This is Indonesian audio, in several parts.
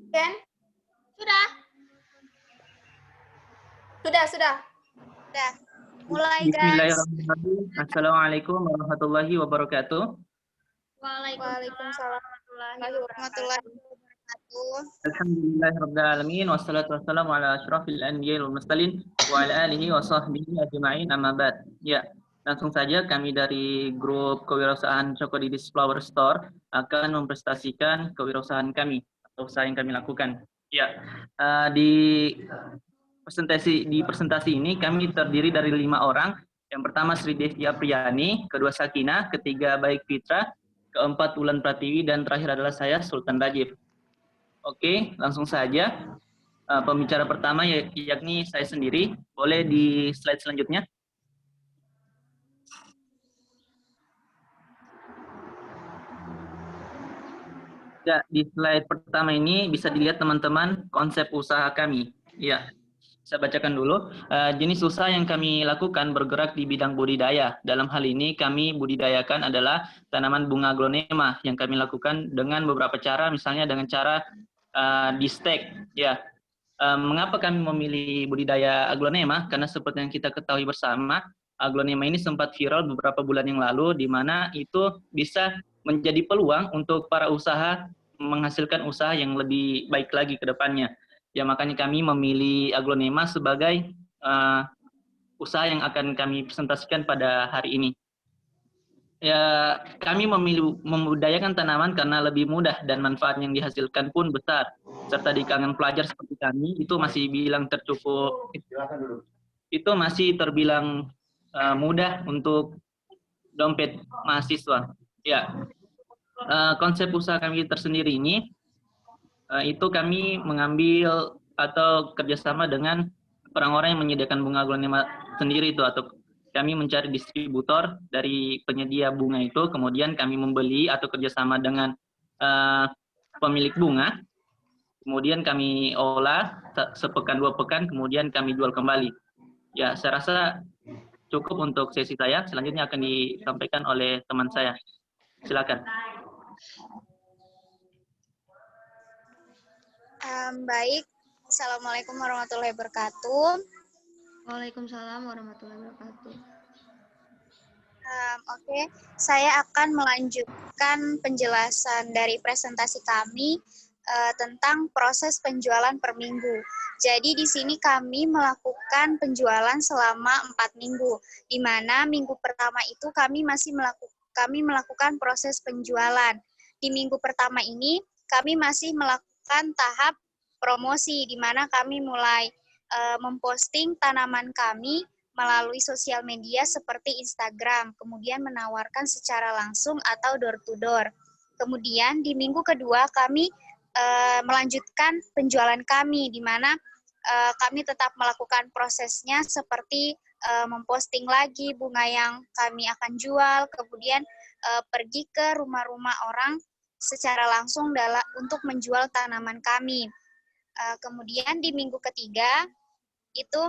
Ken? Sudah. Sudah. Sudah. Mulai, guys. Bismillahirrahmanirrahim. Assalamualaikum warahmatullahi wabarakatuh. Waalaikumsalam warahmatullahi wabarakatuh. Alhamdulillahirrabbilalamin. Wassalatu wassalamu ala asyrafil anbiya'i wal mursalin wa ala alihi wa sahbihi ajma'in amma ba'd. Ya, langsung saja kami dari grup kewirausahaan Cokodidis Flower Store akan mempresentasikan kewirausahaan kami atau usaha yang kami lakukan. Ya, di presentasi ini kami terdiri dari 5 orang. Yang pertama Sri Devia Priyani, kedua Sakina, ketiga Baik Fitra, keempat Wulan Pratiwi, dan terakhir adalah saya Sultan Rajib. Oke, langsung saja. Pembicara pertama yakni saya sendiri. Boleh di slide selanjutnya. Ya, di slide pertama ini bisa dilihat teman-teman konsep usaha kami. Ya, saya bacakan dulu. Jenis usaha yang kami lakukan bergerak di bidang budidaya. Dalam hal ini kami budidayakan adalah tanaman bunga aglonema yang kami lakukan dengan beberapa cara, misalnya dengan cara di stek. Ya, mengapa kami memilih budidaya aglonema? Karena seperti yang kita ketahui bersama, aglonema ini sempat viral beberapa bulan yang lalu, di mana itu bisa menjadi peluang untuk para usaha menghasilkan usaha yang lebih baik lagi ke depannya. Ya, makanya kami memilih aglonema sebagai usaha yang akan kami presentasikan pada hari ini. Ya, kami memilih membudidayakan tanaman karena lebih mudah dan manfaat yang dihasilkan pun besar. Serta di kalangan pelajar seperti kami itu masih terbilang mudah untuk dompet mahasiswa. Ya, konsep usaha kami tersendiri ini itu kami mengambil atau kerjasama dengan orang-orang yang menyediakan bunga aglonema sendiri itu, atau kami mencari distributor dari penyedia bunga itu, kemudian kami membeli atau kerjasama dengan pemilik bunga, kemudian kami olah sepekan 2 pekan, kemudian kami jual kembali. Ya, saya rasa cukup untuk sesi saya. Selanjutnya akan disampaikan oleh teman saya. Silakan. Baik. Assalamualaikum warahmatullahi wabarakatuh. Waalaikumsalam warahmatullahi wabarakatuh. Oke, saya akan melanjutkan penjelasan dari presentasi kami tentang proses penjualan per minggu. Jadi di sini kami melakukan penjualan selama 4 minggu, di mana minggu pertama itu kami melakukan proses penjualan. Di minggu pertama ini kami masih melakukan tahap promosi, di mana kami mulai memposting tanaman kami melalui sosial media seperti Instagram, kemudian menawarkan secara langsung atau door to door. Kemudian di minggu kedua kami melanjutkan penjualan kami, di mana kami tetap melakukan prosesnya seperti memposting lagi bunga yang kami akan jual, kemudian pergi ke rumah-rumah orang secara langsung untuk menjual tanaman kami. Kemudian di minggu ketiga itu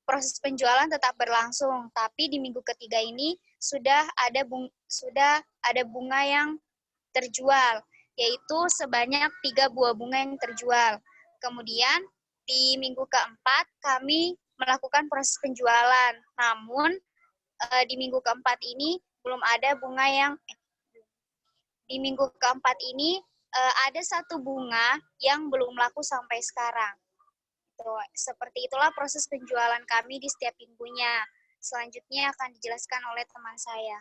proses penjualan tetap berlangsung, tapi di minggu ketiga ini sudah ada bunga yang terjual, yaitu sebanyak 3 buah bunga yang terjual. Kemudian di minggu keempat kami melakukan proses penjualan, namun di minggu keempat ini belum ada bunga yang di minggu keempat ini ada 1 bunga yang belum laku sampai sekarang. Seperti itulah proses penjualan kami di setiap minggunya. Selanjutnya akan dijelaskan oleh teman saya.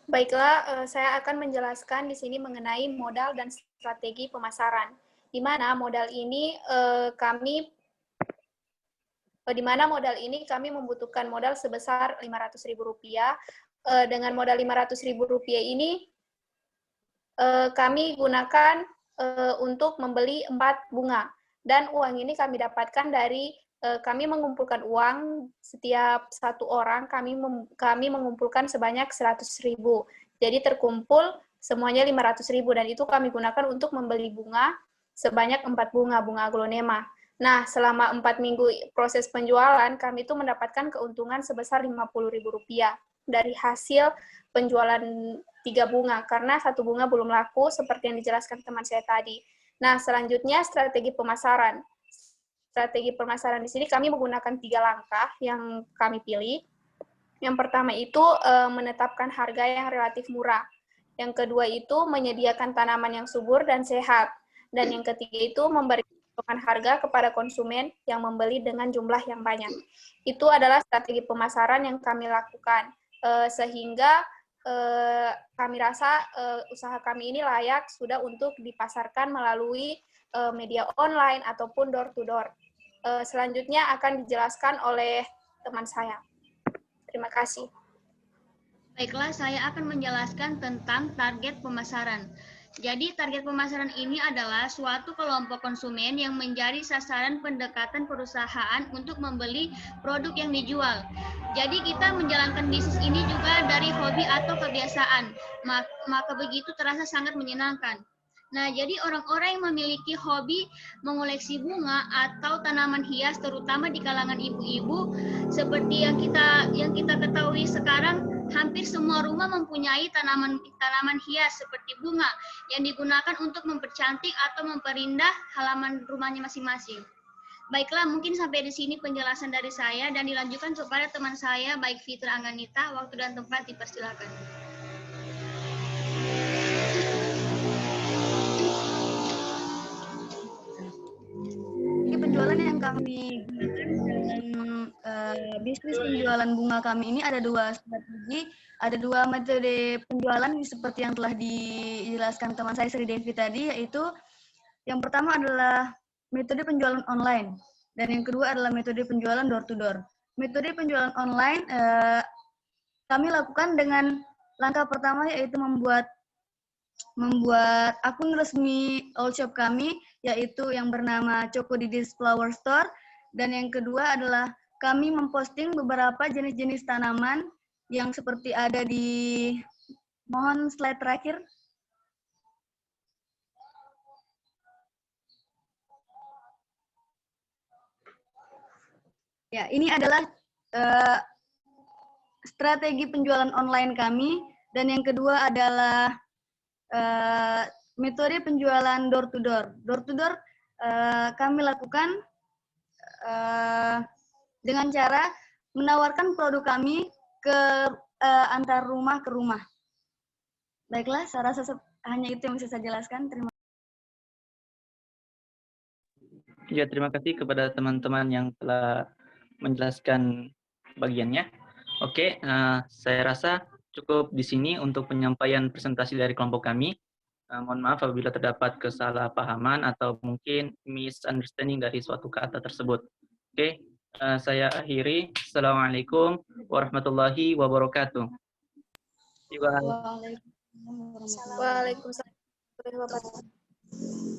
Baiklah, saya akan menjelaskan di sini mengenai modal dan strategi pemasaran. Di mana modal ini kami membutuhkan modal sebesar Rp500.000. Dengan modal Rp500.000 ini kami gunakan untuk membeli 4 bunga, dan uang ini kami dapatkan dari kami mengumpulkan uang setiap 1 orang, kami mengumpulkan sebanyak 100.000. Jadi terkumpul semuanya 500.000, dan itu kami gunakan untuk membeli bunga sebanyak 4 bunga aglonema. Nah, selama 4 minggu proses penjualan, kami itu mendapatkan keuntungan sebesar Rp50.000. dari hasil penjualan 3 bunga, karena 1 bunga belum laku seperti yang dijelaskan teman saya tadi. Nah, selanjutnya strategi pemasaran. Strategi pemasaran di sini kami menggunakan 3 langkah yang kami pilih. Yang pertama itu menetapkan harga yang relatif murah. Yang kedua itu menyediakan tanaman yang subur dan sehat. Dan yang ketiga itu memberi potongan harga kepada konsumen yang membeli dengan jumlah yang banyak. Itu adalah strategi pemasaran yang kami lakukan. Sehingga kami rasa usaha kami ini layak sudah untuk dipasarkan melalui media online ataupun door to door. Selanjutnya akan dijelaskan oleh teman saya. Terima kasih. Baiklah, saya akan menjelaskan tentang target pemasaran. Jadi, target pemasaran ini adalah suatu kelompok konsumen yang menjadi sasaran pendekatan perusahaan untuk membeli produk yang dijual. Jadi, kita menjalankan bisnis ini juga dari hobi atau kebiasaan, maka begitu terasa sangat menyenangkan. Nah, jadi orang-orang yang memiliki hobi mengoleksi bunga atau tanaman hias, terutama di kalangan ibu-ibu, seperti yang kita ketahui sekarang, hampir semua rumah mempunyai tanaman hias seperti bunga yang digunakan untuk mempercantik atau memperindah halaman rumahnya masing-masing. Baiklah, mungkin sampai di sini penjelasan dari saya dan dilanjutkan kepada teman saya, baik Fitra Angganita. Waktu dan tempat dipersilakan. Penjualan yang kami gunakan dalam bisnis penjualan bunga kami ini ada 2 strategi, ada 2 metode penjualan seperti yang telah dijelaskan teman saya Sri Devi tadi, yaitu yang pertama adalah metode penjualan online dan yang kedua adalah metode penjualan door to door. Metode penjualan online kami lakukan dengan langkah pertama yaitu membuat akun resmi all shop kami, yaitu yang bernama Choco Didis Flower Store, dan yang kedua adalah kami memposting beberapa jenis-jenis tanaman yang seperti ada di, mohon slide terakhir. Ya, ini adalah strategi penjualan online kami, dan yang kedua adalah metode penjualan door to door. Door to door kami lakukan dengan cara menawarkan produk kami ke antar rumah ke rumah. Baiklah, saya rasa hanya itu yang bisa saya jelaskan. Terima kasih. Ya, terima kasih kepada teman-teman yang telah menjelaskan bagiannya. Oke, saya rasa cukup di sini untuk penyampaian presentasi dari kelompok kami. Mohon maaf apabila terdapat kesalahpahaman atau mungkin misunderstanding dari suatu kata tersebut. Oke, saya akhiri. Assalamualaikum warahmatullahi wabarakatuh. Waalaikumsalam warahmatullahi wabarakatuh.